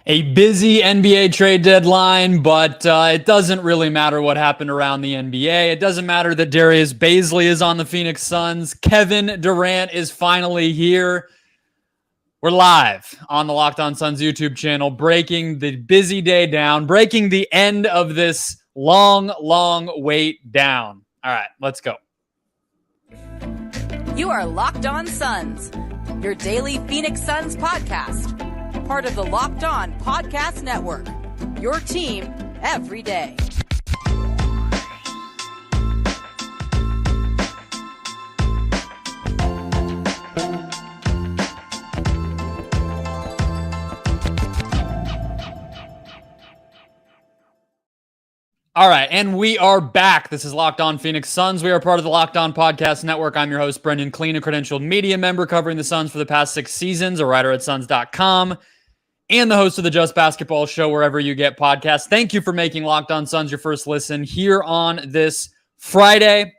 A busy NBA trade deadline, but it doesn't really matter what happened around the NBA. It doesn't matter that Darius Bazley is on the Phoenix Suns. Kevin Durant is finally here. We're live on the Locked On Suns YouTube channel, breaking the busy day down, breaking the end of this long wait down. All right, let's go. You are Locked On Suns, your daily Phoenix Suns podcast. Part of the Locked On Podcast Network, your team every day. All right, and we are back. This is Locked On Phoenix Suns. We are part of the Locked On Podcast Network. I'm your host, Brendon Kleen, a credentialed media member covering the Suns for the past 6 seasons, a writer at Suns.com, and the host of the Just Basketball Show wherever you get podcasts. Thank you for making Locked On Suns your first listen here on this Friday,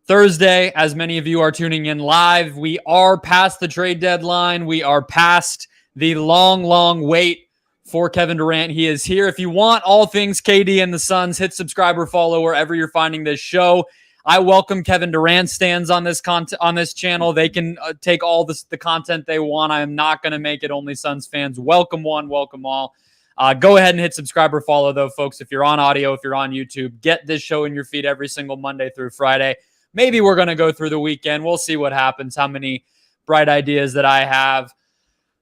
Thursday, as many of you are tuning in live. We are past the trade deadline. We are past the long wait for Kevin Durant. He is here. If you want all things KD and the Suns, hit subscribe or follow wherever you're finding this show. I welcome Kevin Durant stands on this channel. They can take all the content they want. I am not going to make it only Suns fans. Welcome one, welcome all. Go ahead and hit subscribe or follow, though, folks. If you're on audio, if you're on YouTube, get this show in your feed every single Monday through Friday. Maybe we're going to go through the weekend. We'll see what happens, how many bright ideas that I have.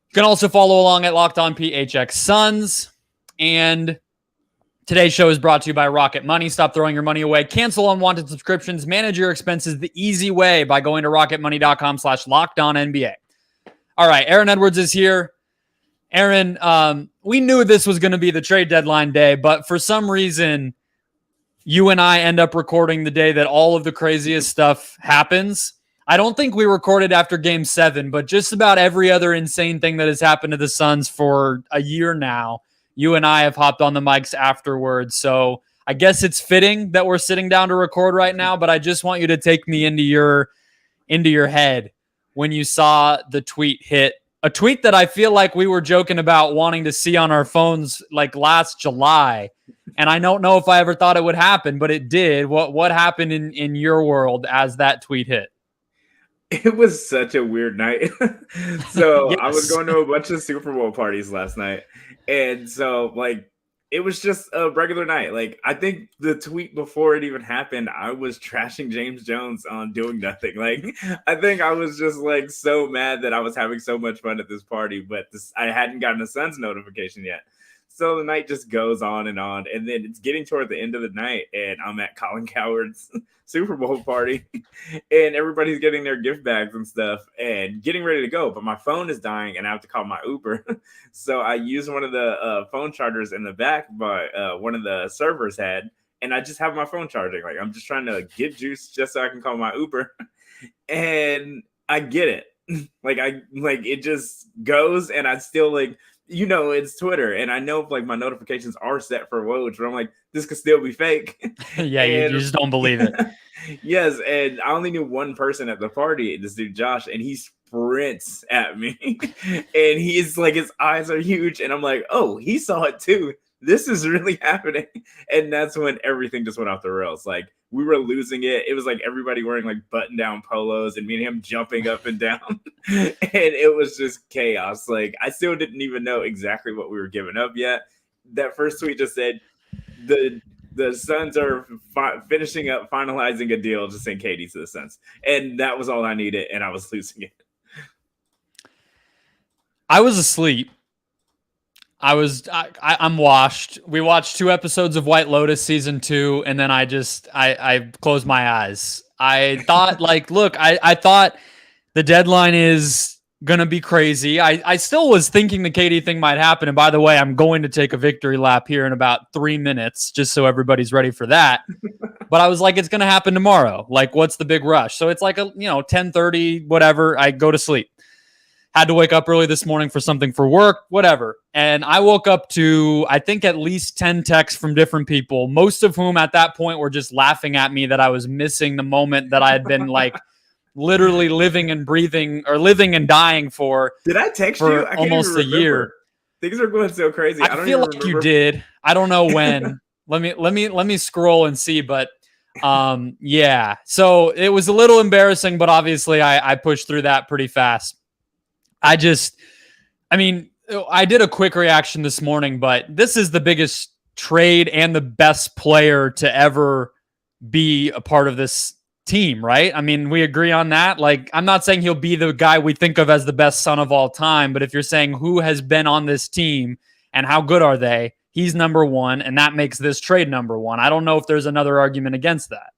You can also follow along at Locked On PHX Suns. And today's show is brought to you by Rocket Money. Stop throwing your money away. Cancel unwanted subscriptions. Manage your expenses the easy way by going to rocketmoney.com/LockedOnNBA. All right, Aaron Edwards is here. Aaron, we knew this was going to be the trade deadline day, but for some reason, you and I end up recording the day that all of the craziest stuff happens. I don't think we recorded after Game 7, but just about every other insane thing that has happened to the Suns for a year now, you and I have hopped on the mics afterwards. So I guess it's fitting that we're sitting down to record right now, but I just want you to take me into your head when you saw the tweet hit. A tweet that I feel like we were joking about wanting to see on our phones like last July. And I don't know if I ever thought it would happen, but it did. What happened in your world as that tweet hit? It was such a weird night. So Yes. I was going to a bunch of Super Bowl parties last night. And so it was just a regular night. I think the tweet before it even happened, I was trashing James Jones on doing nothing. I think I was just so mad that I was having so much fun at this party, but I hadn't gotten a Suns notification yet. So the night just goes on, and then it's getting toward the end of the night, and I'm at Colin Cowherd's Super Bowl party, and everybody's getting their gift bags and stuff and getting ready to go, but my phone is dying, and I have to call my Uber. So I use one of the phone chargers in the back, but one of the servers had, and I just have my phone charging. I'm just trying to get juice just so I can call my Uber, and I get it. It just goes, and I still it's Twitter, and I know my notifications are set for Woj, but I'm like, this could still be fake. Yeah, you just don't believe it. Yes, and I only knew one person at the party, this dude Josh, and he sprints at me, and he's his eyes are huge, and I'm like, oh, he saw it too. This is really happening. And that's when everything just went off the rails. We were losing it. It was everybody wearing button-down polos and me and him jumping up and down. And it was just chaos. I still didn't even know exactly what we were giving up yet. That first tweet just said the Suns are finalizing a deal to send KD to the Suns. And that was all I needed, and I was losing it. I was asleep. I'm washed. We watched 2 episodes of White Lotus season 2, and then I closed my eyes. I thought I thought the deadline is going to be crazy. I still was thinking the KD thing might happen. And by the way, I'm going to take a victory lap here in about 3 minutes, just so everybody's ready for that. But I was like, it's going to happen tomorrow. What's the big rush? So it's 10:30, whatever. I go to sleep. Had to wake up early this morning for something for work, whatever. And I woke up to, I think, at least 10 texts from different people, most of whom at that point were just laughing at me that I was missing the moment that I had been literally living and breathing or living and dying for. Did I text for you? I almost a year. Things are going so crazy. I don't feel even like remember. you did. I don't know when. let me scroll and see, but yeah. So it was a little embarrassing, but obviously I pushed through that pretty fast. I mean, I did a quick reaction this morning, but this is the biggest trade and the best player to ever be a part of this team, right? I mean, we agree on that. Like, I'm not saying he'll be the guy we think of as the best son of all time, but if you're saying who has been on this team and how good are they, he's number one, and that makes this trade number one. I don't know if there's another argument against that.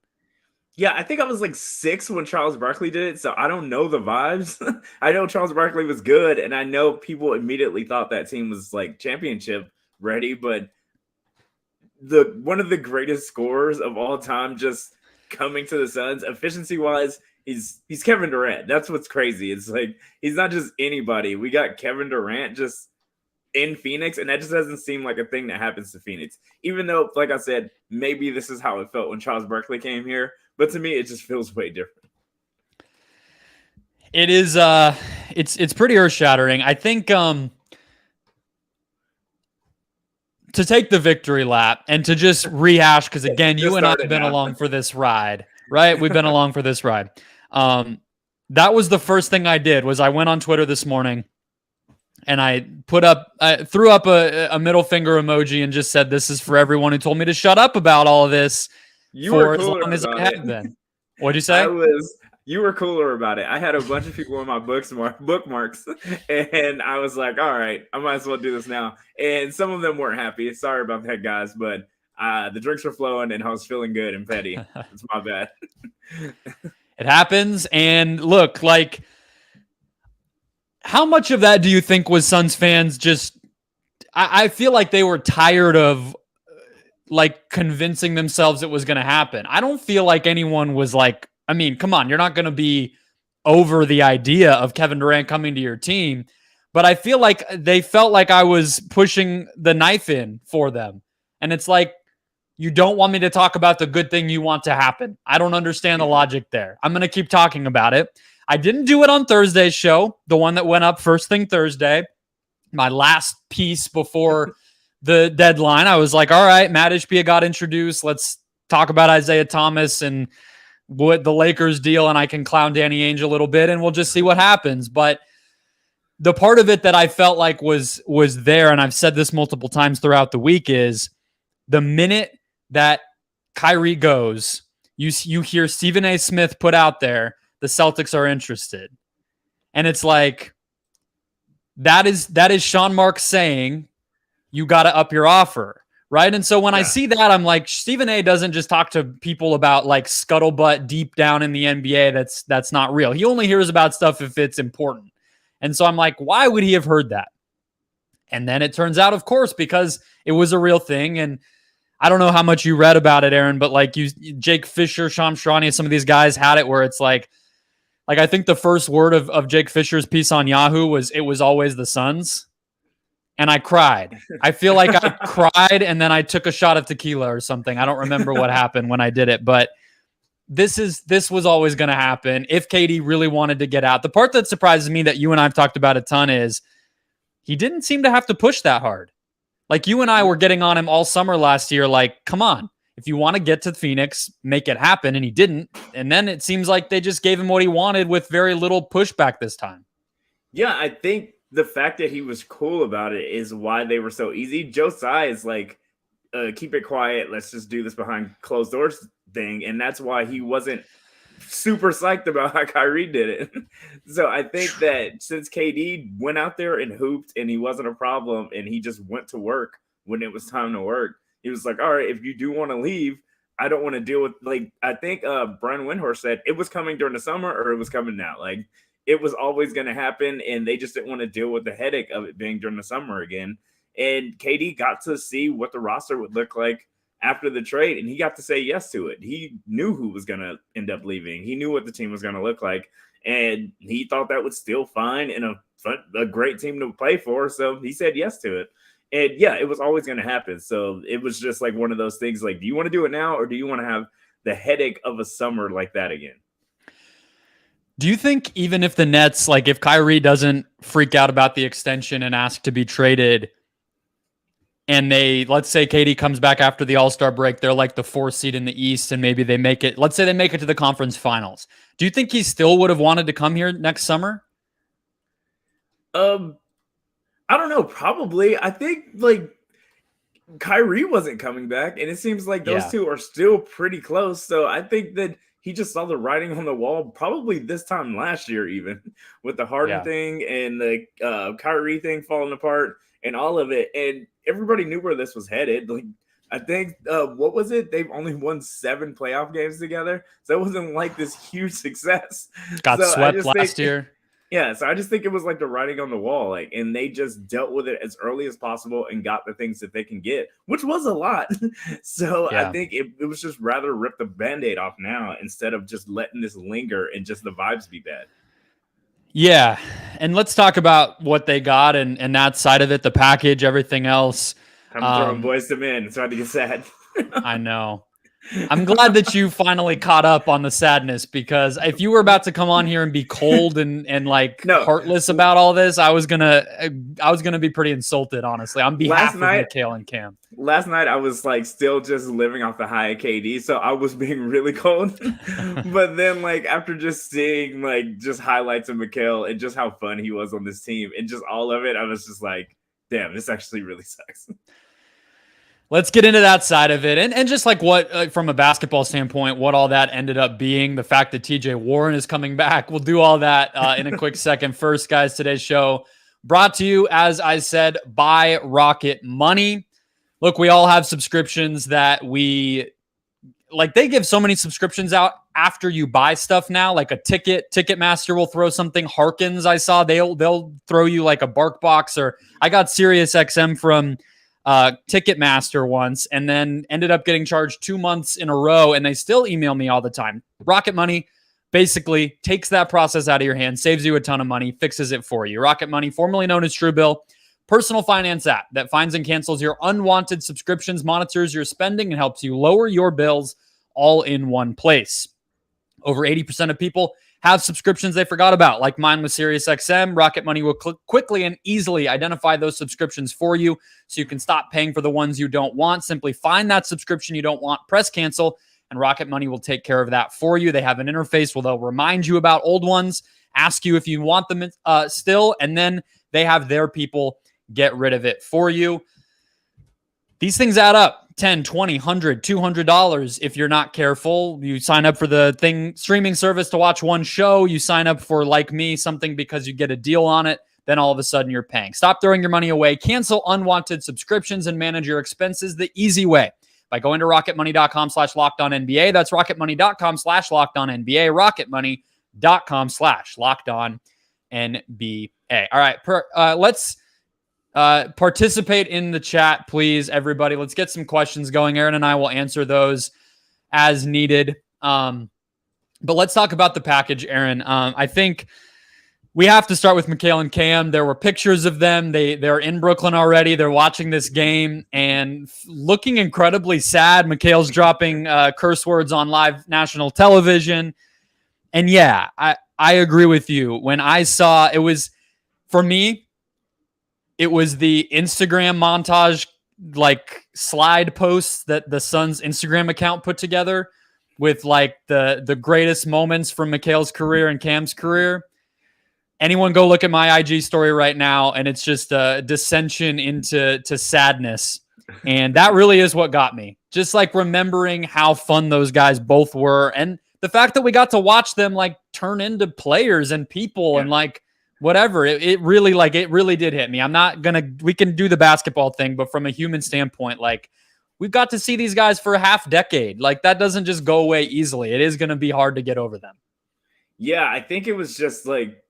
Yeah, I think I was like 6 when Charles Barkley did it, so I don't know the vibes. I know Charles Barkley was good, and I know people immediately thought that team was like championship ready, but one of the greatest scorers of all time just coming to the Suns, efficiency wise, he's Kevin Durant. That's what's crazy. It's like he's not just anybody. We got Kevin Durant just in Phoenix, and that just doesn't seem like a thing that happens to Phoenix. Even though, like I said, maybe this is how it felt when Charles Barkley came here, but to me, it just feels way different. It is. It's pretty earth shattering. I think. To take the victory lap and to just rehash, because again, you and I have been along for this ride, right? We've been along for this ride. That was the first thing I did. Was I went on Twitter this morning and I threw up a middle finger emoji and just said, "This is for everyone who told me to shut up about all of this for as long as I have been." What'd you say? You were cooler about it. I had a bunch of people in my bookmarks, and I was like, all right, I might as well do this now. And some of them weren't happy. Sorry about that, guys, but the drinks were flowing, and I was feeling good and petty. It's my bad. It happens. And look, like, how much of that do you think was Suns fans just – I feel like they were tired of, like, convincing themselves it was going to happen. I don't feel like anyone was like – I mean, come on, you're not going to be over the idea of Kevin Durant coming to your team, but I feel like they felt like I was pushing the knife in for them. And it's like, you don't want me to talk about the good thing you want to happen. I don't understand the logic there. I'm going to keep talking about it. I didn't do it on Thursday's show, the one that went up first thing Thursday, my last piece before the deadline. I was like, all right, Matt Ishbia got introduced. Let's talk about Isaiah Thomas and what the Lakers deal, and I can clown Danny Ainge a little bit, and we'll just see what happens. But the part of it that I felt like was there, and I've said this multiple times throughout the week, is the minute that Kyrie goes, you hear Stephen A. Smith put out there, the Celtics are interested. And it's like, that is Sean Marks saying, you got to up your offer. Right. And so when I see that, I'm like, Stephen A doesn't just talk to people about like scuttlebutt deep down in the NBA. That's not real. He only hears about stuff if it's important. And so I'm like, why would he have heard that? And then it turns out, of course, because it was a real thing. And I don't know how much you read about it, Aaron, but like Jake Fisher, Shams Charania, some of these guys had it where it's like I think the first word of Jake Fisher's piece on Yahoo was, it was always the Suns. And I cried. I feel like I cried and then I took a shot of tequila or something. I don't remember what happened when I did it, but this was always going to happen if KD really wanted to get out. The part that surprises me that you and I've talked about a ton is he didn't seem to have to push that hard. Like you and I were getting on him all summer last year. Like, come on, if you want to get to Phoenix, make it happen. And he didn't. And then it seems like they just gave him what he wanted with very little pushback this time. Yeah, I think the fact that he was cool about it is why they were so easy. Joe Tsai is like, keep it quiet. Let's just do this behind closed doors thing. And that's why he wasn't super psyched about how Kyrie did it. So I think that since KD went out there and hooped and he wasn't a problem and he just went to work when it was time to work, he was like, all right, if you do want to leave, I don't want to deal with, like, I think Brian Windhorst said it was coming during the summer or it was coming now. Like, it was always going to happen, and they just didn't want to deal with the headache of it being during the summer again. And KD got to see what the roster would look like after the trade, and he got to say yes to it. He knew who was going to end up leaving. He knew what the team was going to look like, and he thought that was still fine and a great team to play for, so he said yes to it. And, yeah, it was always going to happen. So it was just like one of those things, like, do you want to do it now or do you want to have the headache of a summer like that again? Do you think even if the Nets, like if Kyrie doesn't freak out about the extension and ask to be traded, and let's say KD comes back after the All-Star break, they're like the 4th seed in the East, and maybe they make it, let's say they make it to the conference finals. Do you think he still would have wanted to come here next summer? I don't know. Probably. I think like Kyrie wasn't coming back, and it seems like those two are still pretty close. So I think that he just saw the writing on the wall probably this time last year, even with the Harden thing and the Kyrie thing falling apart and all of it. And everybody knew where this was headed. Like, I think, what was it? They've only won 7 playoff games together. So it wasn't like this huge success. Got swept last year. Yeah, so I just think it was like the writing on the wall, like, and they just dealt with it as early as possible and got the things that they can get, which was a lot. So I think it was just rather rip the Band-Aid off now instead of just letting this linger and just the vibes be bad. Yeah, and let's talk about what they got and that side of it, the package, everything else. I'm throwing boys to men. It's hard to get sad. I know. I'm glad that you finally caught up on the sadness, because if you were about to come on here and be cold and heartless about all this, I was gonna be pretty insulted, honestly, on behalf of Mikhail and Cam. Last night I was like still just living off the high of KD, so I was being really cold. But then like after just seeing like just highlights of Mikhail and just how fun he was on this team and just all of it, I was just like, damn, this actually really sucks. Let's get into that side of it. And just like what, from a basketball standpoint, what all that ended up being, the fact that TJ Warren is coming back. We'll do all that in a quick second. First, guys, today's show brought to you, as I said, by Rocket Money. Look, we all have subscriptions that they give so many subscriptions out after you buy stuff now, like a Ticketmaster will throw something. Harkins, I saw, they'll throw you like a BarkBox, or I got SiriusXM from Ticketmaster once and then ended up getting charged 2 months in a row, and they still email me all the time. Rocket Money basically takes that process out of your hands, saves you a ton of money, fixes it for you. Rocket Money, formerly known as Truebill, personal finance app that finds and cancels your unwanted subscriptions, monitors your spending, and helps you lower your bills all in one place. Over 80% of people have subscriptions they forgot about, like mine with SiriusXM. Rocket Money will quickly and easily identify those subscriptions for you so you can stop paying for the ones you don't want. Simply find that subscription you don't want, press cancel, and Rocket Money will take care of that for you. They have an interface where they'll remind you about old ones, ask you if you want them still, and then they have their people get rid of it for you. These things add up. $10, $20, $100, $200 if you're not careful. You sign up for the streaming service to watch one show. You sign up for, like me, something because you get a deal on it. Then all of a sudden you're paying. Stop throwing your money away. Cancel unwanted subscriptions and manage your expenses the easy way by going to rocketmoney.com/LockedOnNBA. That's rocketmoney.com/LockedOnNBA. rocketmoney.com/LockedOnNBA. All right. Let's participate in the chat, please, everybody. Let's get some questions going. Aaron and I will answer those as needed. But let's talk about the package, Aaron. I think we have to start with Mikhail and Cam. There were pictures of them. They're in Brooklyn already. They're watching this game and looking incredibly sad. Mikhail's dropping curse words on live national television. And yeah, I agree with you. When I saw it was, for me, it was the Instagram montage, like slide posts that the Suns Instagram account put together with like the greatest moments from Mikhail's career and Cam's career. Anyone go look at my IG story right now, and it's just a dissension into sadness. And that really is what got me. Just like remembering how fun those guys both were. And the fact that we got to watch them like turn into players and people and like, whatever, it really did hit me. We can do the basketball thing, but from a human standpoint, like we've got to see these guys for a half decade. Like that doesn't just go away easily. It is going to be hard to get over them. Yeah, I think it was just like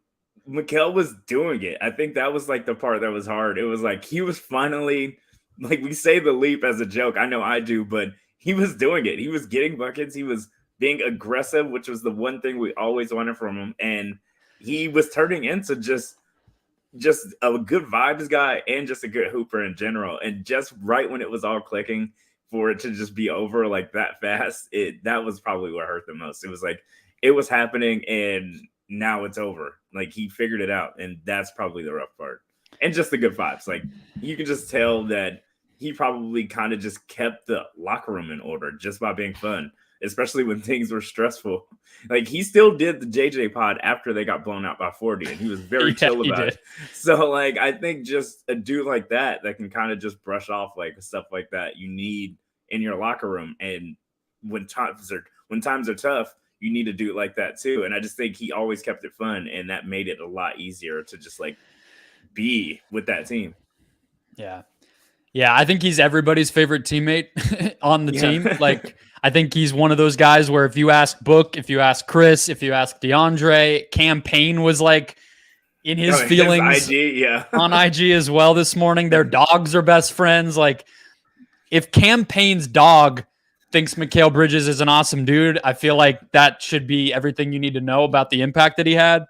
Mikhail was doing it. I think that was like the part that was hard. It was like he was finally, like we say the leap as a joke. I know I do, but he was doing it. He was getting buckets. He was being aggressive, which was the one thing we always wanted from him. And he was turning into just a good vibes guy and just a good hooper in general. And just right when it was all clicking for it to just be over like that fast, that was probably what hurt the most. It was like it was happening and now it's over. Like he figured it out, and that's probably the rough part. And just the good vibes. Like you can just tell that he probably kind of just kept the locker room in order just by being fun, especially when things were stressful. Like, he still did the JJ pod after they got blown out by 40, and he was very chill about it. So, like, I think just a dude like that can kind of just brush off like stuff like that you need in your locker room. And when times are tough, you need a dude like that too. And I just think he always kept it fun, and that made it a lot easier to just like be with that team. Yeah, I think he's everybody's favorite teammate on the team. Like, I think he's one of those guys where if you ask Book, if you ask Chris, if you ask DeAndre, Cam Payne was like in his feelings on IG as well this morning. Their dogs are best friends. Like, if Cam Payne's dog thinks Mikal Bridges is an awesome dude, I feel like that should be everything you need to know about the impact that he had.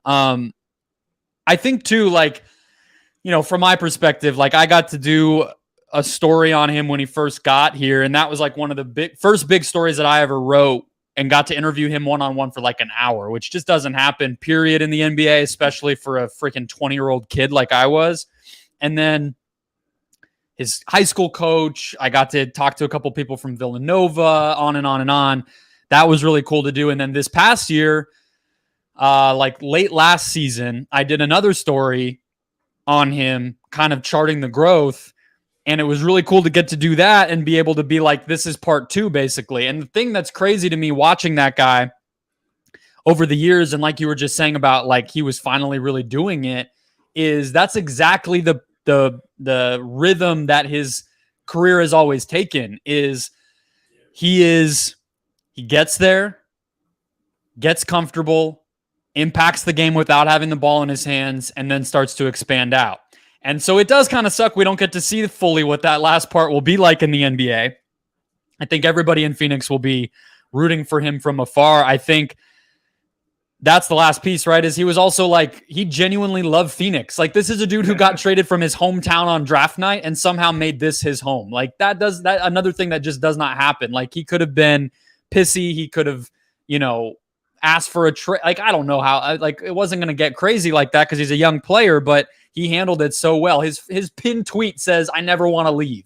I think too, like, you know, from my perspective, like, I got to do a story on him when he first got here. And that was like one of the first big stories that I ever wrote, and got to interview him one-on-one for like an hour, which just doesn't happen, period, in the NBA, especially for a freaking 20-year-old kid like I was. And then his high school coach, I got to talk to a couple people from Villanova, on and on and on. That was really cool to do. And then this past year, like late last season, I did another story on him, kind of charting the growth. And it was really cool to get to do that and be able to be like, this is part 2, basically. And the thing that's crazy to me watching that guy over the years, and like you were just saying about like he was finally really doing it, is that's exactly the rhythm that his career has always taken. Is he gets there, gets comfortable, impacts the game without having the ball in his hands, and then starts to expand out. And so it does kind of suck we don't get to see fully what that last part will be like in the NBA. I think everybody in Phoenix will be rooting for him from afar. I think that's the last piece, right? Is he was also like, he genuinely loved Phoenix. Like, this is a dude who got traded from his hometown on draft night and somehow made this his home. Like, that another thing that just does not happen. Like, he could have been pissy. He could have, you know, asked for a trade. Like, I don't know how, like, it wasn't going to get crazy like that because he's a young player, but he handled it so well. His pinned tweet says, "I never want to leave."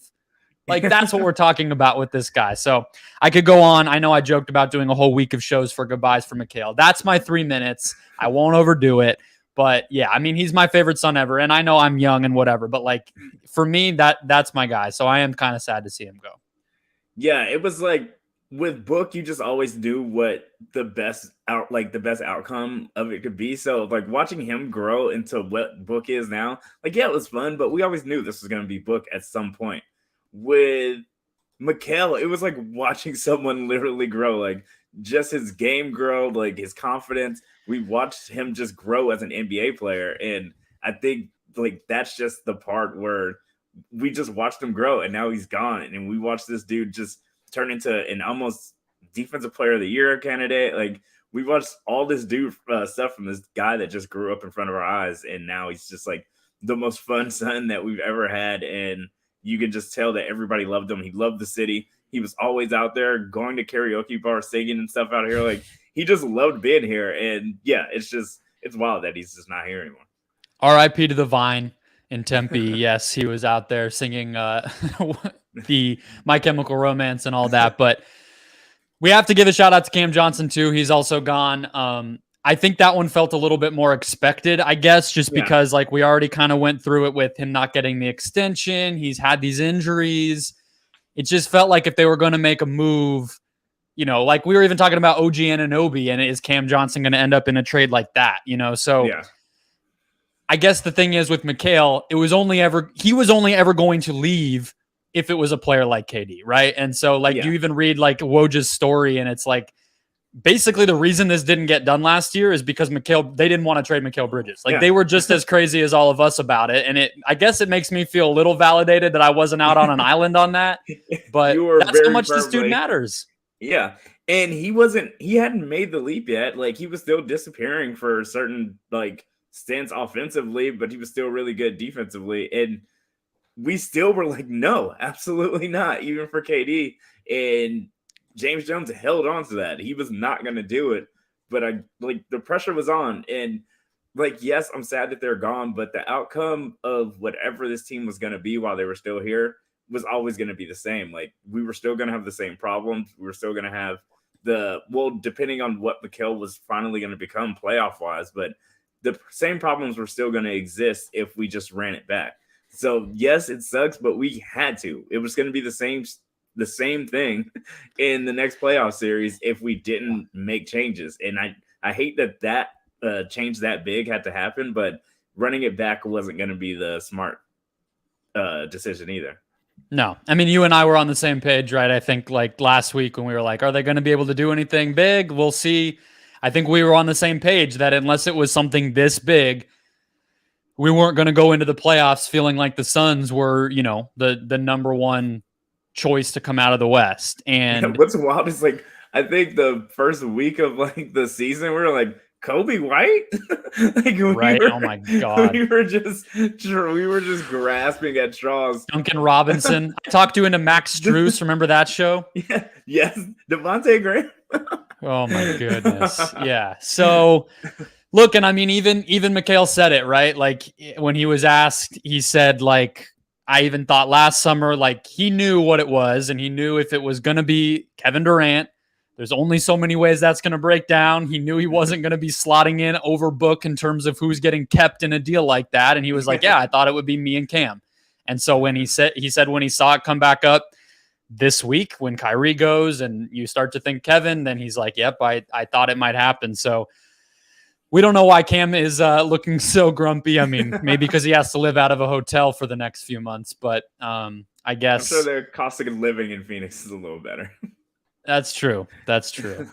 Like, that's what we're talking about with this guy. So I could go on. I know I joked about doing a whole week of shows for goodbyes for Mikal. That's my 3 minutes. I won't overdo it. But yeah, I mean, he's my favorite son ever. And I know I'm young and whatever, but like, for me, that's my guy. So I am kind of sad to see him go. Yeah, it was like, with Book, you just always knew what the best outcome of it could be. So like, watching him grow into what Book is now, like, yeah, it was fun, but we always knew this was going to be Book at some point. With Mikal, it was like watching someone literally grow, like just his game grow, like his confidence. We watched him just grow as an NBA player. And I think like that's just the part where we just watched him grow, and now he's gone. And we watched this dude just turn into an almost defensive player of the year candidate. Like, we watched all this dude stuff from this guy that just grew up in front of our eyes. And now he's just like the most fun son that we've ever had. And you can just tell that everybody loved him. He loved the city. He was always out there going to karaoke bars, singing and stuff out here. Like, he just loved being here. And yeah, it's wild that he's just not here anymore. RIP to the Vine in Tempe. Yes, he was out there singing the My Chemical Romance and all that. But we have to give a shout out to Cam Johnson too. He's also gone. I think that one felt a little bit more expected, I guess, just because like we already kind of went through it with him not getting the extension. He's had these injuries. It just felt like if they were going to make a move, you know, like we were even talking about OG Anunoby, and is Cam Johnson going to end up in a trade like that, you know? So I guess the thing is with Mikal, he was only ever going to leave if it was a player like KD, right? And so like you even read like Woj's story, and it's like, basically the reason this didn't get done last year is because they didn't want to trade Mikal Bridges. Like they were just as crazy as all of us about it. And I guess it makes me feel a little validated that I wasn't out on an island on that, but that's how much this dude matters. Yeah. And he hadn't made the leap yet. Like, he was still disappearing for certain like stints offensively, but he was still really good defensively. And we still were like, no, absolutely not. Even for KD. And James Jones held on to that. He was not going to do it, but the pressure was on. And like, yes, I'm sad that they're gone, but the outcome of whatever this team was going to be while they were still here was always going to be the same. Like, we were still going to have the same problems. We were still going to have depending on what Mikal was finally going to become playoff wise, but the same problems were still going to exist if we just ran it back. So yes, it sucks, but we had to. It was going to be the same thing in the next playoff series if we didn't make changes. And I hate that change that big had to happen, but running it back wasn't going to be the smart decision either. No, I mean, you and I were on the same page, right? I think like last week when we were like, are they going to be able to do anything big? We'll see. I think we were on the same page that unless it was something this big, we weren't going to go into the playoffs feeling like the Suns were, the number one choice to come out of the West. And what's wild is like, I think the first week of like the season, we were like, Kobe White? Right? Oh my God. We were just grasping at straws. Duncan Robinson. I talked you into Max Strus. Remember that show? Yeah. Yes. Devontae Graham. Oh my goodness. Yeah. So look, and I mean, even Mikal said it, right? Like when he was asked, he said, like, I even thought last summer, like he knew what it was, and he knew if it was going to be Kevin Durant, there's only so many ways that's going to break down. He knew he wasn't going to be slotting in overbook in terms of who's getting kept in a deal like that. And he was like, yeah, I thought it would be me and Cam. And so when he said when he saw it come back up this week, when Kyrie goes and you start to think Kevin, then he's like, yep, I thought it might happen. So we don't know why Cam is looking so grumpy. I mean, maybe because he has to live out of a hotel for the next few months, but I guess. I'm sure the cost of living in Phoenix is a little better. That's true.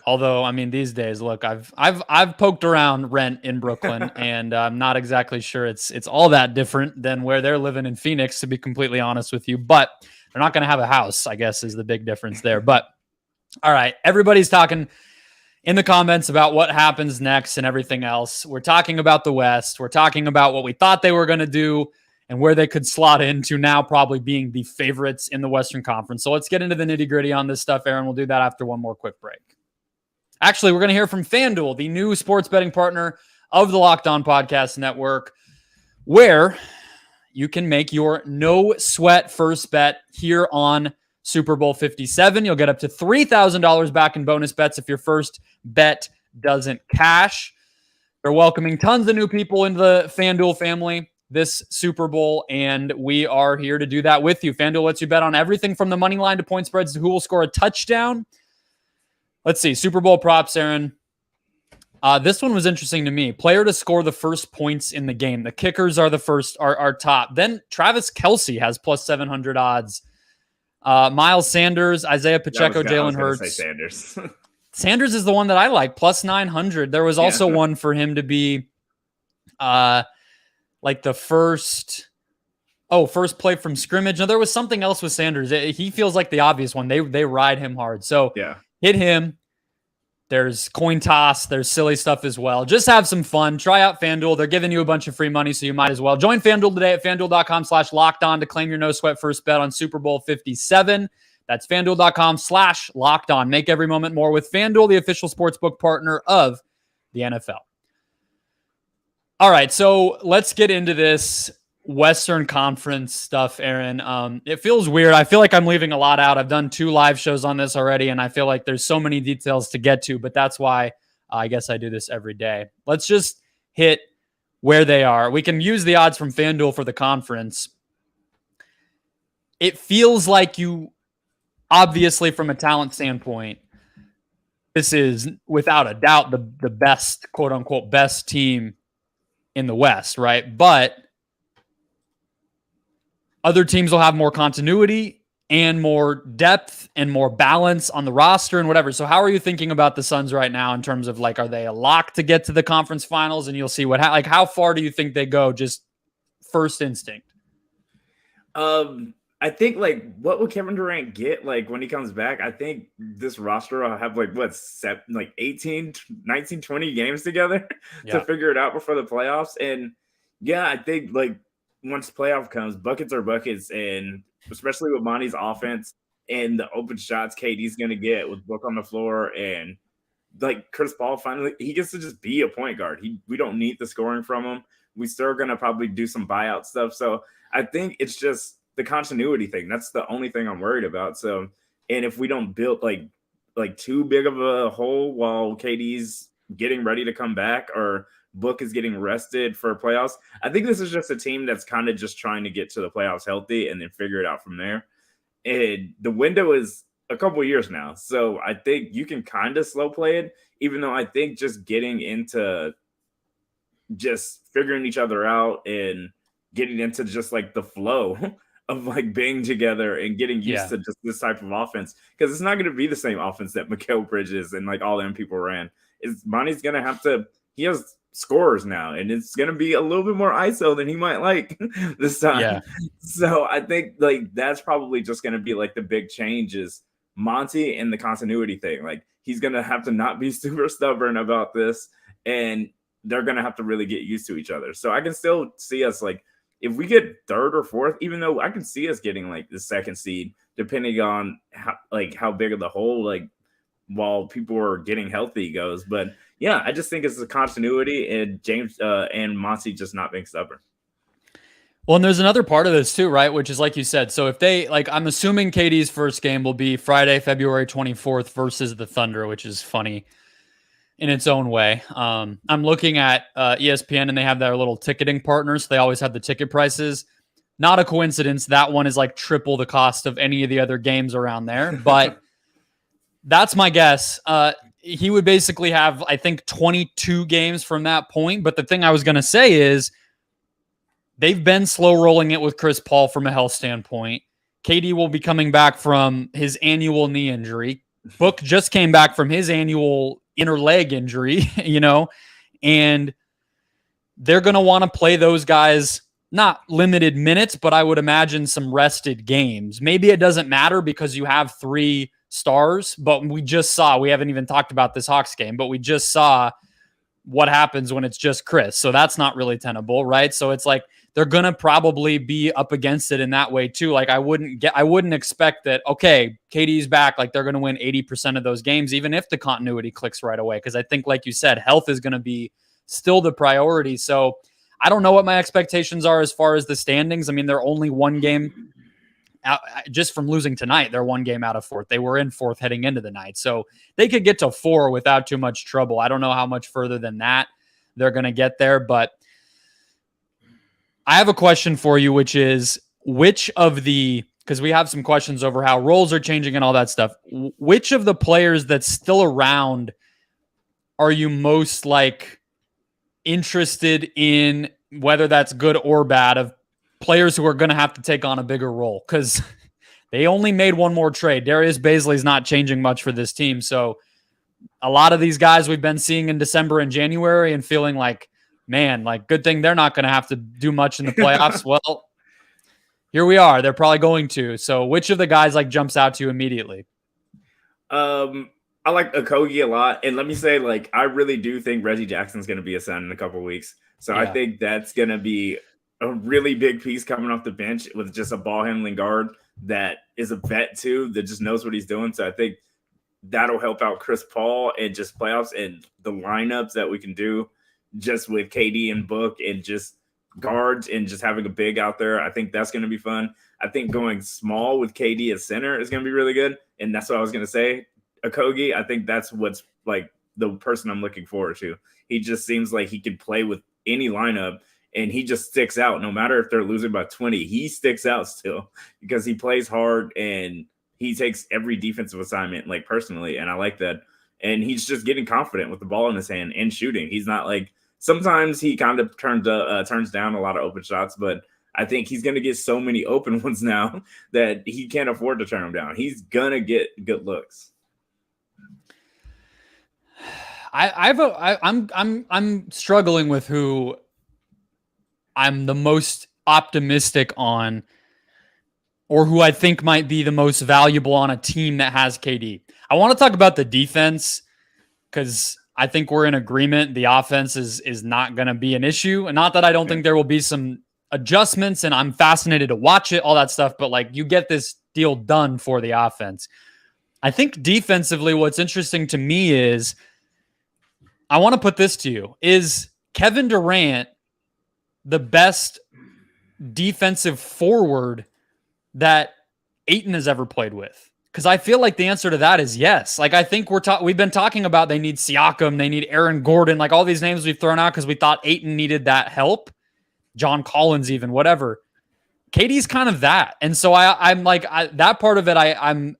Although, I mean, these days, look, I've poked around rent in Brooklyn, and I'm not exactly sure it's all that different than where they're living in Phoenix, to be completely honest with you. But they're not going to have a house, I guess, is the big difference there. But all right, everybody's talking in the comments about what happens next and everything else. We're talking about the West. We're talking about what we thought they were going to do and where they could slot into now probably being the favorites in the Western Conference. So let's get into the nitty-gritty on this stuff, Aaron. We'll do that after one more quick break. Actually, we're going to hear from FanDuel, the new sports betting partner of the Locked On Podcast Network, where you can make your no-sweat first bet here on Super Bowl 57. You'll get up to $3,000 back in bonus bets if your first bet doesn't cash. They're welcoming tons of new people into the FanDuel family this Super Bowl, and we are here to do that with you. FanDuel lets you bet on everything from the money line to point spreads to who will score a touchdown. Let's see, Super Bowl props, Aaron. This one was interesting to me. Player to score the first points in the game. The kickers are the first, are top. Then Travis Kelce has plus 700 odds. Miles Sanders, Isaiah Pacheco, Jalen Hurts. Sanders. Sanders is the one that I like, plus 900. There was also one for him to be like the first play from scrimmage. Now, there was something else with Sanders. He feels like the obvious one. They ride him hard. So hit him. There's coin toss. There's silly stuff as well. Just have some fun. Try out FanDuel. They're giving you a bunch of free money, so you might as well. Join FanDuel today at FanDuel.com/LockedOn to claim your no-sweat first bet on Super Bowl 57. That's FanDuel.com/LockedOn. Make every moment more with FanDuel, the official sportsbook partner of the NFL. All right, so let's get into this Western Conference stuff, Aaron. It feels weird. I feel like I'm leaving a lot out. I've done 2 live shows on this already, and I feel like there's so many details to get to, but that's why I guess I do this every day. Let's just hit where they are. We can use the odds from FanDuel for the conference. It feels like you, obviously from a talent standpoint, this is without a doubt the best, quote unquote, best team in the West, right? But other teams will have more continuity and more depth and more balance on the roster and whatever. So how are you thinking about the Suns right now in terms of like, are they a lock to get to the conference finals? And you'll see how far do you think they go? Just first instinct. I think like what will Kevin Durant get like when he comes back? I think this roster will have like 18, 19, 20 games together to figure it out before the playoffs. And I think like once playoff comes, buckets are buckets, and especially with Monty's offense and the open shots KD's going to get with Book on the floor, and like Chris Paul finally, he gets to just be a point guard. We don't need the scoring from him. We still are going to probably do some buyout stuff. So I think it's just the continuity thing. That's the only thing I'm worried about. So, and if we don't build like too big of a hole while KD's getting ready to come back or Book is getting rested for playoffs, I think this is just a team that's kind of just trying to get to the playoffs healthy and then figure it out from there. And the window is a couple of years now. So I think you can kind of slow play it, even though I think just getting into just figuring each other out and getting into just like the flow of like being together and getting used to just this type of offense, because it's not going to be the same offense that Mikal Bridges and like all them people ran. Monty's going to have to, he has scorers now, and it's going to be a little bit more ISO than he might like this time. Yeah. So I think like that's probably just going to be like the big change is Monty and the continuity thing. Like he's going to have to not be super stubborn about this, and they're going to have to really get used to each other. So I can still see us like, if we get third or fourth, even though I can see us getting like the second seed, depending on how big of the hole, like while people are getting healthy goes. But yeah, I just think it's the continuity and James and Monty just not being stubborn. Well, and there's another part of this too, right? Which is like you said. So if they I'm assuming KD's first game will be Friday, February 24th versus the Thunder, which is funny in its own way. I'm looking at ESPN, and they have their little ticketing partners. They always have the ticket prices. Not a coincidence. That one is like triple the cost of any of the other games around there. But that's my guess. He would basically have, I think, 22 games from that point. But the thing I was going to say is they've been slow rolling it with Chris Paul from a health standpoint. KD will be coming back from his annual knee injury. Book just came back from his annual inner leg injury, and they're going to want to play those guys, not limited minutes, but I would imagine some rested games. Maybe it doesn't matter because you have 3 stars, but we haven't even talked about this Hawks game, but we just saw what happens when it's just Chris. So that's not really tenable, right? So it's like they're going to probably be up against it in that way too. Like I wouldn't expect that, okay, KD's back, like they're going to win 80% of those games, even if the continuity clicks right away. Because I think, like you said, health is going to be still the priority. So I don't know what my expectations are as far as the standings. I mean, they're only one game out, just from losing tonight. They're one game out of 4th. They were in 4th heading into the night. So they could get to 4 without too much trouble. I don't know how much further than that they're going to get there, but I have a question for you, which is because we have some questions over how roles are changing and all that stuff. Which of the players that's still around are you most interested in, whether that's good or bad, of players who are going to have to take on a bigger role? Because they only made one more trade. Darius Bazley's not changing much for this team. So a lot of these guys we've been seeing in December and January and feeling like, man, good thing they're not going to have to do much in the playoffs. Well, here we are. They're probably going to. So which of the guys jumps out to you immediately? I like Okogie a lot. And let me say, I really do think Reggie Jackson's going to be a Sun in a couple of weeks. So I think that's going to be a really big piece coming off the bench with just a ball handling guard that is a vet too, that just knows what he's doing. So I think that'll help out Chris Paul and just playoffs and the lineups that we can do just with KD and Book and just guards and just having a big out there. I think that's going to be fun. I think going small with KD at center is going to be really good. And that's what I was going to say. Okogie, I think that's what's the person I'm looking forward to. He just seems like he can play with any lineup, and he just sticks out. No matter if they're losing by 20, he sticks out still because he plays hard and he takes every defensive assignment personally. And I like that. And he's just getting confident with the ball in his hand and shooting. He's not sometimes he kind of turns down a lot of open shots, but I think he's going to get so many open ones now that he can't afford to turn them down. He's going to get good looks. I'm struggling with who I'm the most optimistic on, or who I think might be the most valuable on a team that has KD. I want to talk about the defense because I think we're in agreement. The offense is not going to be an issue. And not that I don't think there will be some adjustments, and I'm fascinated to watch it, all that stuff. But you get this deal done for the offense. I think defensively, what's interesting to me is, I want to put this to you. Is Kevin Durant the best defensive forward that Ayton has ever played with? Because I feel like the answer to that is yes. Like, I think we've been talking about they need Siakam, they need Aaron Gordon, like all these names we've thrown out because we thought Ayton needed that help. John Collins, even, whatever. KD's kind of that. And so I'm like, that part of it, I'm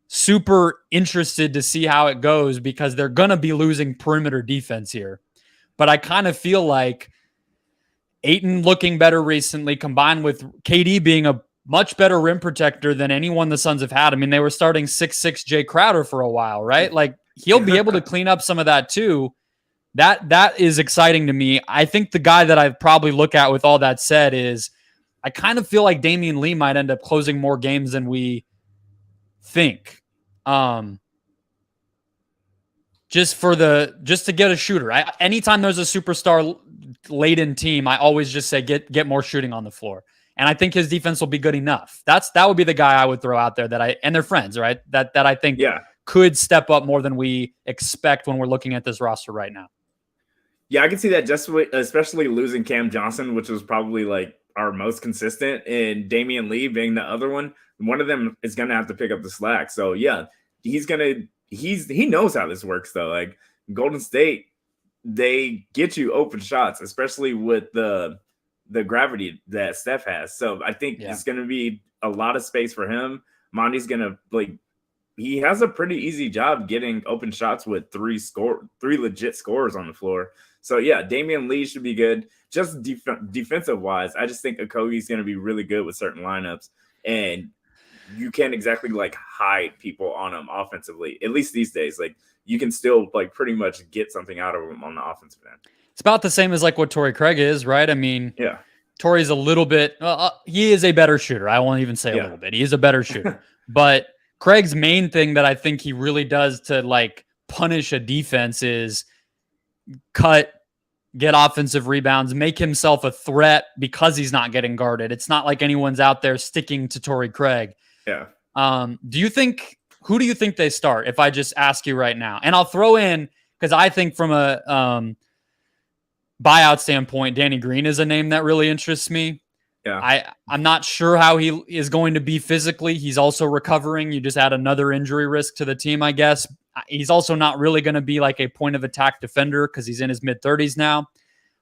super interested to see how it goes because they're going to be losing perimeter defense here. But I kind of feel like Ayton looking better recently, combined with KD being a much better rim protector than anyone the Suns have had. I mean, they were starting 6'6" Jay Crowder for a while, right? Like, he'll be able to clean up some of that too. That is exciting to me. I think the guy that I'd probably look at with all that said is I kind of feel like Damian Lee might end up closing more games than we think. Just to get a shooter. Anytime there's a superstar laden team, I always just say get more shooting on the floor. And I think his defense will be good enough. That would be the guy I would throw out there and they're friends, right? That I think could step up more than we expect when we're looking at this roster right now. Yeah, I can see that especially losing Cam Johnson, which was probably like our most consistent, and Damian Lee being the other one. One of them is going to have to pick up the slack. So yeah, he knows how this works though. Like Golden State, they get you open shots, especially with the gravity that Steph has. So I think it's going to be a lot of space for him. Monty's going to he has a pretty easy job getting open shots with three legit scorers on the floor. So yeah, Damian Lee should be good. Just defensive wise, I just think Okogie's going to be really good with certain lineups, and you can't exactly like hide people on him offensively. At least these days, like you can still like pretty much get something out of him on the offensive end. It's about the same as like what Torrey Craig is, right? I mean, yeah, Torrey's a little bit. He is a better shooter. I won't even say a little bit. He is a better shooter, but Craig's main thing that I think he really does to like punish a defense is cut, get offensive rebounds, make himself a threat because he's not getting guarded. It's not like anyone's out there sticking to Torrey Craig. Yeah. Who do you think they start? If I just ask you right now, and I'll throw in, because I think from a buyout standpoint, Danny Green is a name that really interests me. Yeah. I'm not sure how he is going to be physically. He's also recovering. You just add another injury risk to the team, I guess. He's also not really going to be like a point of attack defender because he's in his mid-30s now.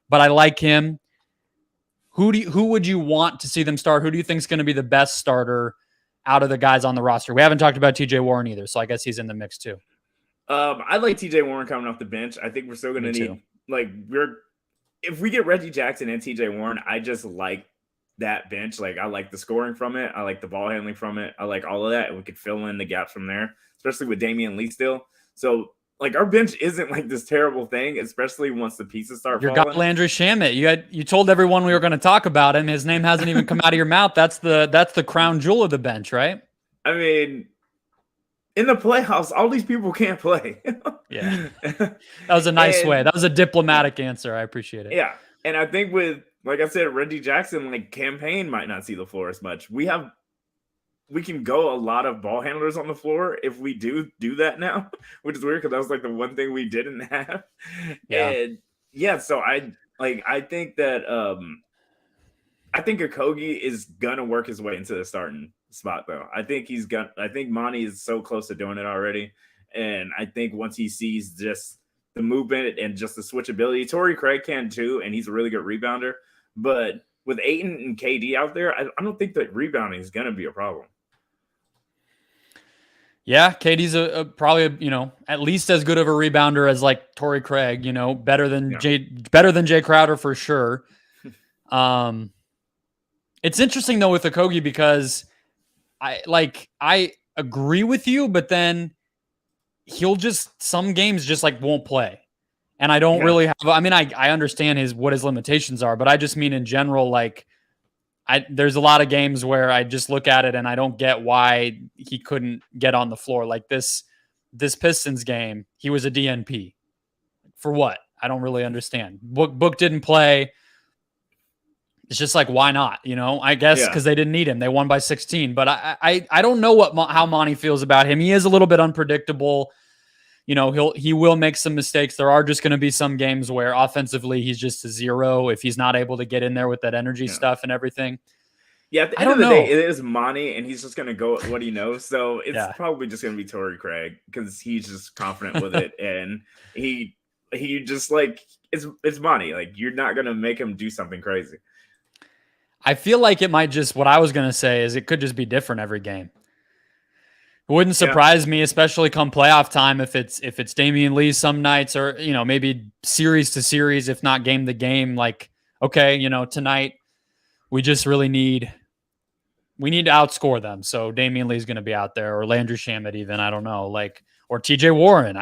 But I like him. Who would you want to see them start? Who do you think is going to be the best starter out of the guys on the roster? We haven't talked about TJ Warren either, so I guess he's in the mix too. I like TJ Warren coming off the bench. I think we're still going to need if we get Reggie Jackson and TJ Warren, I just like that bench. Like I like the scoring from it. I like the ball handling from it. I like all of that. And we could fill in the gaps from there, especially with Damian Lee still. So like our bench isn't like this terrible thing, especially once the pieces start falling. Your guy Landry Shamet. You told everyone we were going to talk about him. His name hasn't even come out of your mouth. That's the crown jewel of the bench, right? I mean, in the playoffs, all these people can't play. Yeah. That was a nice way. That was a diplomatic answer. I appreciate it. Yeah. And I think with, like I said, Reggie Jackson, like campaign might not see the floor as much. We can go a lot of ball handlers on the floor if we do that now, which is weird because that was like the one thing we didn't have. Yeah. And yeah, so I think that I think Okogie is gonna work his way into the starting spot though. I think Monty is so close to doing it already. And I think once he sees just the movement and just the switchability, Torrey Craig can too, and he's a really good rebounder. But with Ayton and KD out there, I don't think that rebounding is gonna be a problem. Yeah, KD's probably at least as good of a rebounder as like Torrey Craig. Better than Jay Crowder for sure. It's interesting though with Okogie because I agree with you, but then he'll just some games just like won't play, and I don't really have. I mean, I understand what his limitations are, but I just mean in general like. There's a lot of games where I just look at it and I don't get why he couldn't get on the floor. Like this Pistons game, he was a DNP. For what? I don't really understand. Book didn't play. It's just like, why not? I guess because they didn't need him. They won by 16. But I don't know how Monty feels about him. He is a little bit unpredictable. He will make some mistakes. There are just going to be some games where offensively he's just a zero if he's not able to get in there with that energy stuff and everything. Yeah, at the I end of don't the day, know. it is Monty, and he's just gonna go with what he knows. So it's Yeah. probably just gonna be Torrey Craig because he's just confident with it, and he just like it's Monty. Like you're not gonna make him do something crazy. I feel like it might just, what I was going to say is it could just be different every game. It wouldn't Yeah, surprise me, especially come playoff time, if it's Damian Lee some nights, or maybe series to series, if not game to game. Like, okay, tonight we just really need to outscore them. So Damian Lee's going to be out there, or Landry Shamet, even, I don't know, like, or TJ Warren.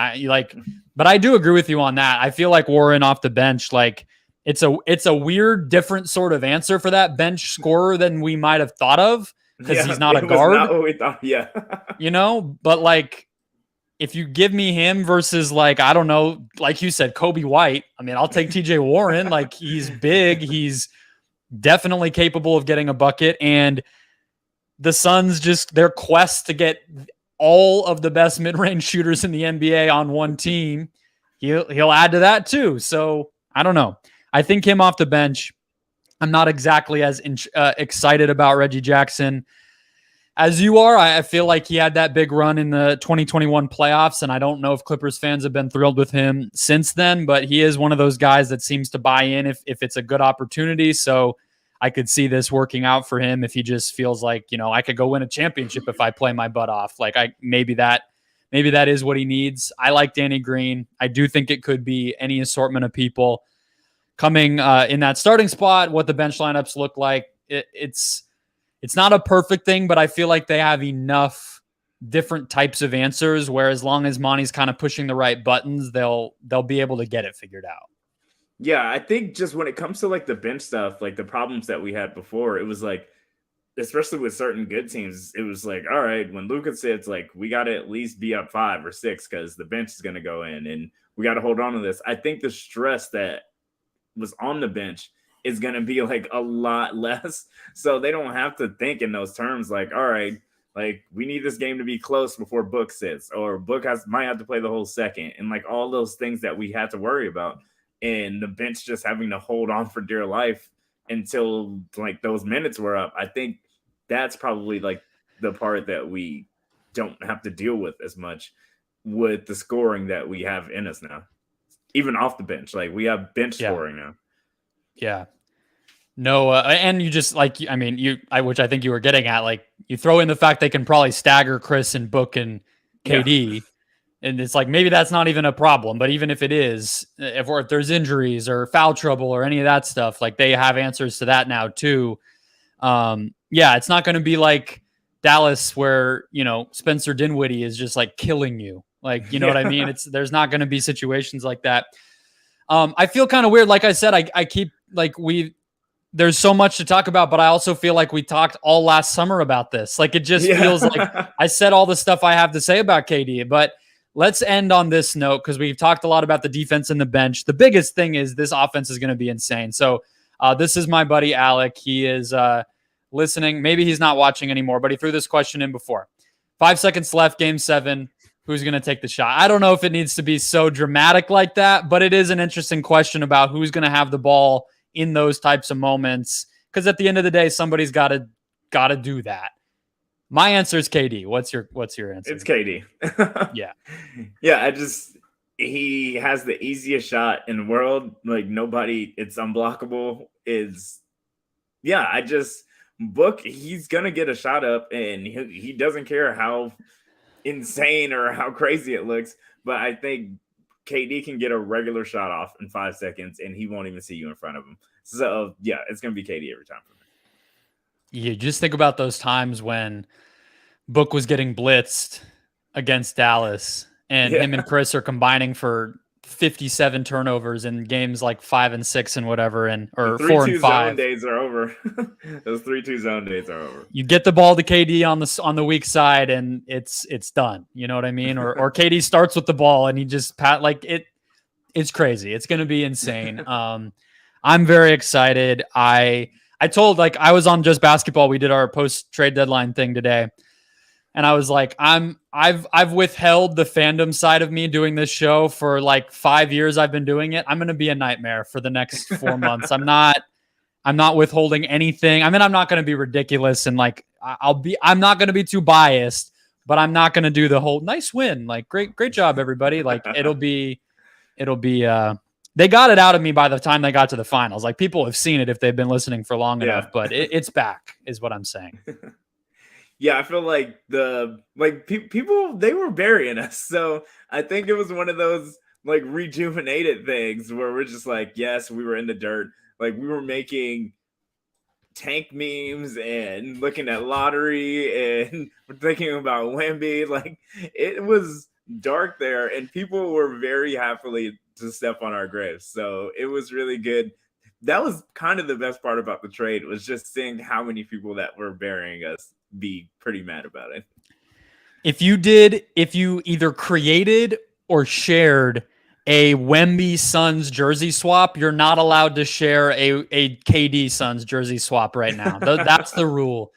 But I do agree with you on that. I feel like Warren off the bench, like it's a weird, different sort of answer for that bench scorer than we might have thought of, because yeah, he's not a it was not guard, what we thought. Yeah, but like, if you give me him versus, like, I don't know, like you said, Kobe White, I mean, I'll take TJ Warren. Like, he's big. He's definitely capable of getting a bucket. And the Suns, just their quest to get all of the best mid-range shooters in the NBA on one team, he'll add to that too. So I don't know. I think him off the bench, I'm not exactly as excited about Reggie Jackson as you are. I feel like he had that big run in the 2021 playoffs, and I don't know if Clippers fans have been thrilled with him since then, but he is one of those guys that seems to buy in if it's a good opportunity. So I could see this working out for him if he just feels like, I could go win a championship if I play my butt off. Like, maybe that is what he needs. I like Danny Green. I do think it could be any assortment of people coming in that starting spot. What the bench lineups look like, it's not a perfect thing, but I feel like they have enough different types of answers where, as long as Monty's kind of pushing the right buttons, they'll be able to get it figured out. yeah. I think just when it comes to like the bench stuff, like the problems that we had before, it was like, especially with certain good teams, it was like, all right, when Luka sits, like we got to at least be up 5 or 6 because the bench is going to go in, and we got to hold on to this. I think the stress that was on the bench is going to be like a lot less. So they don't have to think in those terms like, all right, like we need this game to be close before Book sits, or Book might have to play the whole second, and like all those things that we had to worry about. And the bench just having to hold on for dear life until like those minutes were up. I think that's probably like the part that we don't have to deal with as much with the scoring that we have in us now. Even off the bench, like we have bench scoring now. Yeah. No, and you just which I think you were getting at, like you throw in the fact they can probably stagger Chris and Book and KD, yeah. And it's like, maybe that's not even a problem, but even if it is, if there's injuries or foul trouble or any of that stuff, like they have answers to that now too. Yeah, it's not going to be like Dallas where, Spencer Dinwiddie is just like killing you. Like, you know what I mean? There's not going to be situations like that. I feel kind of weird. Like I said, I keep like there's so much to talk about, but I also feel like we talked all last summer about this. Like it just feels like I said all the stuff I have to say about KD, but let's end on this note, because we've talked a lot about the defense and the bench. The biggest thing is this offense is going to be insane. So this is my buddy Alec. He is listening. Maybe he's not watching anymore, but he threw this question in before. 5 seconds left, game 7. Who's going to take the shot? I don't know if it needs to be so dramatic like that, but it is an interesting question about who's going to have the ball in those types of moments. Because at the end of the day, somebody's got to do that. My answer is KD. What's your answer? It's KD. Yeah. Yeah, he has the easiest shot in the world. Like nobody, it's unblockable. Book, he's gonna get a shot up, and he doesn't care how insane or how crazy it looks. But I think KD can get a regular shot off in 5 seconds, and he won't even see you in front of him. So yeah, it's gonna be KD every time for me. You just think about those times when Book was getting blitzed against Dallas, and him and Chris are combining for 57 turnovers in games like 5 and 6 and whatever, or 4 and 5. Zone days are over. Those 3-2 zone days are over. You get the ball to KD on the weak side, and it's done. You know what I mean? Or KD starts with the ball and he just it's crazy. It's going to be insane. I'm very excited. I told, like, I was on Just Basketball. We did our post trade deadline thing today. And I was like, I've withheld the fandom side of me doing this show for like 5 years. I've been doing it. I'm going to be a nightmare for the next 4 months. I'm I'm not withholding anything. I mean, I'm not going to be ridiculous and like I'm not going to be too biased, but I'm not going to do the whole nice win. Like great job, everybody. Like it'll be they got it out of me by the time they got to the finals. Like people have seen it if they've been listening for long enough, but it's back is what I'm saying. Yeah, I feel like people, they were burying us. So I think it was one of those like rejuvenated things where we're just like, yes, we were in the dirt. Like we were making tank memes and looking at lottery and we're thinking about Wemby. Like it was dark there and people were very happily to step on our graves. So it was really good. That was kind of the best part about the trade, was just seeing how many people that were burying us be pretty mad about it. If you either created or shared a Wemby Suns jersey swap, you're not allowed to share a KD Suns jersey swap right now. That's the rule.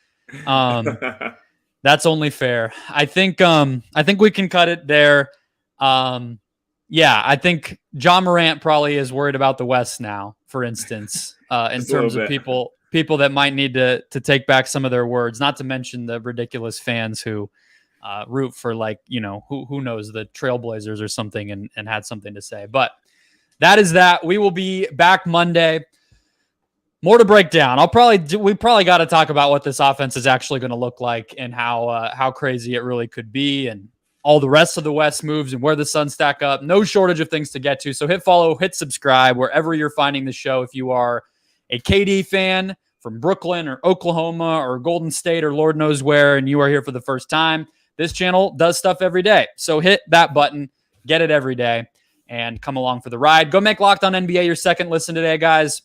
That's only fair. I think we can cut it there. Yeah, I think John Morant probably is worried about the West now, for instance, in terms of people that might need to take back some of their words, not to mention the ridiculous fans who root for who knows, the Trailblazers or something and had something to say. But that is that. We will be back Monday. More to break down. We probably got to talk about what this offense is actually going to look like and how crazy it really could be, and all the rest of the West moves and where the Suns stack up. No shortage of things to get to. So hit follow, hit subscribe wherever you're finding the show. If you are a KD fan from Brooklyn or Oklahoma or Golden State or Lord knows where, and you are here for the first time, this channel does stuff every day. So hit that button, get it every day, and come along for the ride. Go make Locked On NBA your second listen today, guys.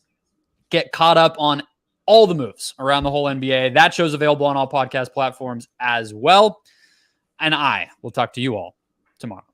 Get caught up on all the moves around the whole NBA. That show's available on all podcast platforms as well. And I will talk to you all tomorrow.